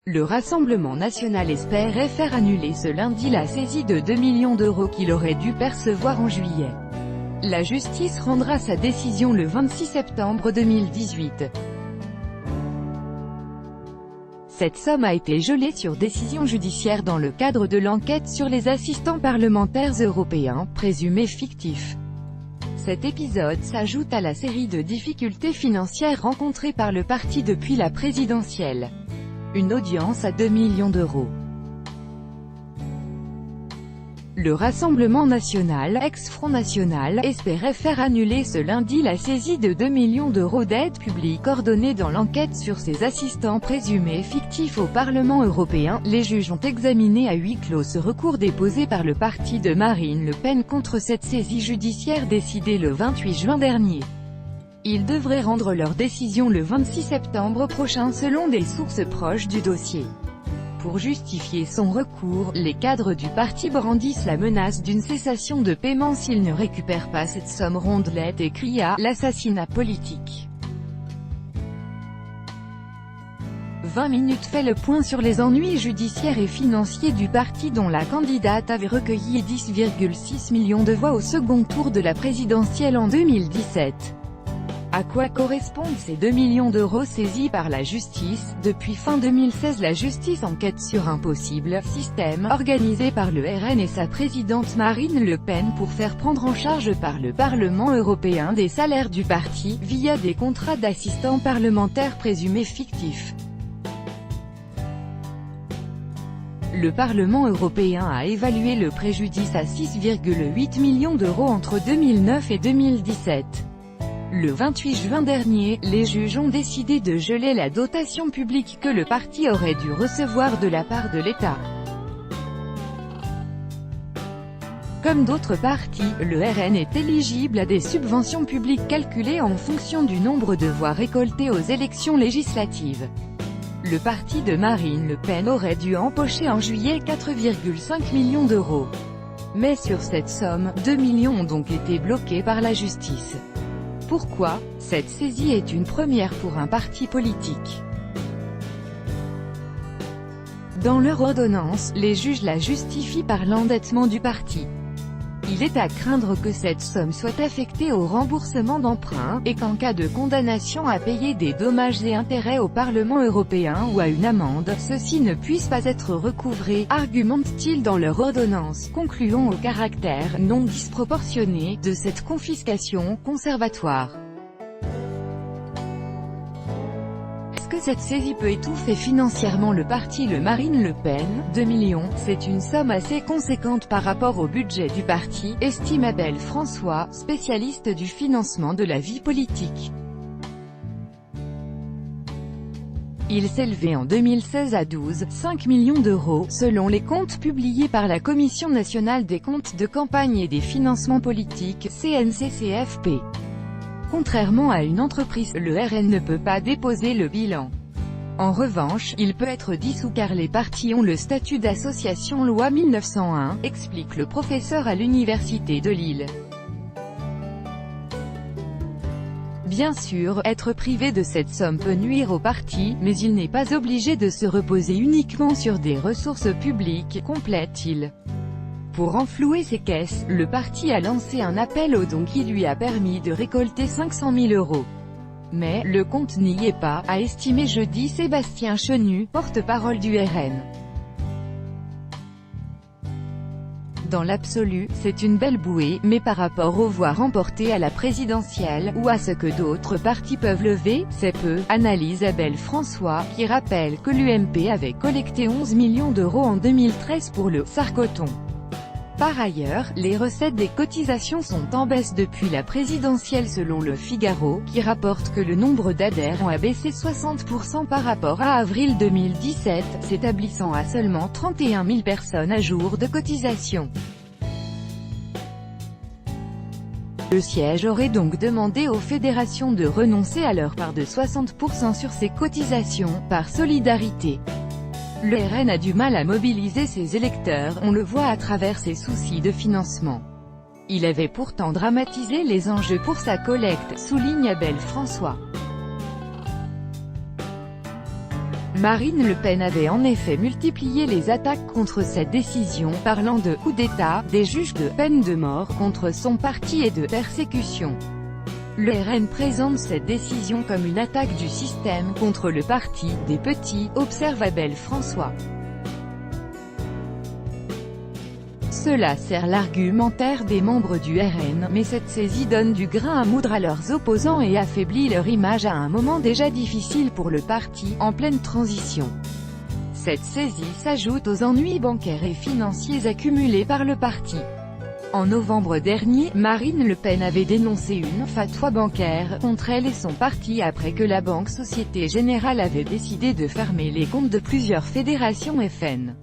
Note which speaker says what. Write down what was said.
Speaker 1: Le Rassemblement national espère faire annuler ce lundi la saisie de 2 millions d'euros qu'il aurait dû percevoir en juillet. La justice rendra sa décision le 26 septembre 2018. Cette somme a été gelée sur décision judiciaire dans le cadre de l'enquête sur les assistants parlementaires européens, présumés fictifs. Cet épisode s'ajoute à la série de difficultés financières rencontrées par le parti depuis la présidentielle. Une audience à 2 millions d'euros. Le Rassemblement national, ex-Front national, espérait faire annuler ce lundi la saisie de 2 millions d'euros d'aide publique ordonnée dans l'enquête sur ses assistants présumés fictifs au Parlement européen. Les juges ont examiné à huis clos ce recours déposé par le parti de Marine Le Pen contre cette saisie judiciaire décidée le 28 juin dernier. Ils devraient rendre leur décision le 26 septembre prochain selon des sources proches du dossier. Pour justifier son recours, les cadres du parti brandissent la menace d'une cessation de paiement s'ils ne récupèrent pas cette somme rondelette et crient à l'assassinat politique. 20 minutes fait le point sur les ennuis judiciaires et financiers du parti dont la candidate avait recueilli 10,6 millions de voix au second tour de la présidentielle en 2017. À quoi correspondent ces 2 millions d'euros saisis par la justice? Depuis fin 2016, la justice enquête sur un possible système organisé par le RN et sa présidente Marine Le Pen pour faire prendre en charge par le Parlement européen des salaires du parti, via des contrats d'assistants parlementaires présumés fictifs. Le Parlement européen a évalué le préjudice à 6,8 millions d'euros entre 2009 et 2017. Le 28 juin dernier, les juges ont décidé de geler la dotation publique que le parti aurait dû recevoir de la part de l'État. Comme d'autres partis, le RN est éligible à des subventions publiques calculées en fonction du nombre de voix récoltées aux élections législatives. Le parti de Marine Le Pen aurait dû empocher en juillet 4,5 millions d'euros. Mais sur cette somme, 2 millions ont donc été bloqués par la justice. Pourquoi? Cette saisie est une première pour un parti politique. Dans leur ordonnance, les juges la justifient par l'endettement du parti. Il est à craindre que cette somme soit affectée au remboursement d'emprunts, et qu'en cas de condamnation à payer des dommages et intérêts au Parlement européen ou à une amende, ceux-ci ne puissent pas être recouvrés, argumentent-ils dans leur ordonnance, concluant au caractère non disproportionné de cette confiscation conservatoire. Est-ce que cette saisie peut étouffer financièrement le parti Marine Le Pen? 2 millions, c'est une somme assez conséquente par rapport au budget du parti, estime Abel François, spécialiste du financement de la vie politique. Il s'élevait en 2016 à 12,5 millions d'euros, selon les comptes publiés par la Commission nationale des comptes de campagne et des financements politiques, CNCCFP. Contrairement à une entreprise, le RN ne peut pas déposer le bilan. En revanche, il peut être dissous car les partis ont le statut d'association loi 1901, explique le professeur à l'université de Lille. Bien sûr, être privé de cette somme peut nuire au parti, mais il n'est pas obligé de se reposer uniquement sur des ressources publiques, complète-t-il. Pour renflouer ses caisses, le parti a lancé un appel aux dons qui lui a permis de récolter 500 000 euros. Mais, le compte n'y est pas, a estimé jeudi Sébastien Chenu, porte-parole du RN. Dans l'absolu, c'est une belle bouée, mais par rapport aux voix remportées à la présidentielle, ou à ce que d'autres partis peuvent lever, c'est peu, analyse Abel François, qui rappelle que l'UMP avait collecté 11 millions d'euros en 2013 pour le sarcoton. Par ailleurs, les recettes des cotisations sont en baisse depuis la présidentielle selon Le Figaro, qui rapporte que le nombre d'adhérents a baissé 60% par rapport à avril 2017, s'établissant à seulement 31 000 personnes à jour de cotisation. Le siège aurait donc demandé aux fédérations de renoncer à leur part de 60% sur ces cotisations, par solidarité. Le RN a du mal à mobiliser ses électeurs, on le voit à travers ses soucis de financement. Il avait pourtant dramatisé les enjeux pour sa collecte, souligne Abel François. Marine Le Pen avait en effet multiplié les attaques contre cette décision, parlant de « coup d'État », des juges de « peine de mort » contre son parti et de « persécution ». Le RN présente cette décision comme une attaque du système contre le parti des petits, observe Abel François. Cela sert l'argumentaire des membres du RN, mais cette saisie donne du grain à moudre à leurs opposants et affaiblit leur image à un moment déjà difficile pour le parti, en pleine transition. Cette saisie s'ajoute aux ennuis bancaires et financiers accumulés par le parti. En novembre dernier, Marine Le Pen avait dénoncé une fatwa bancaire contre elle et son parti après que la banque Société Générale avait décidé de fermer les comptes de plusieurs fédérations FN.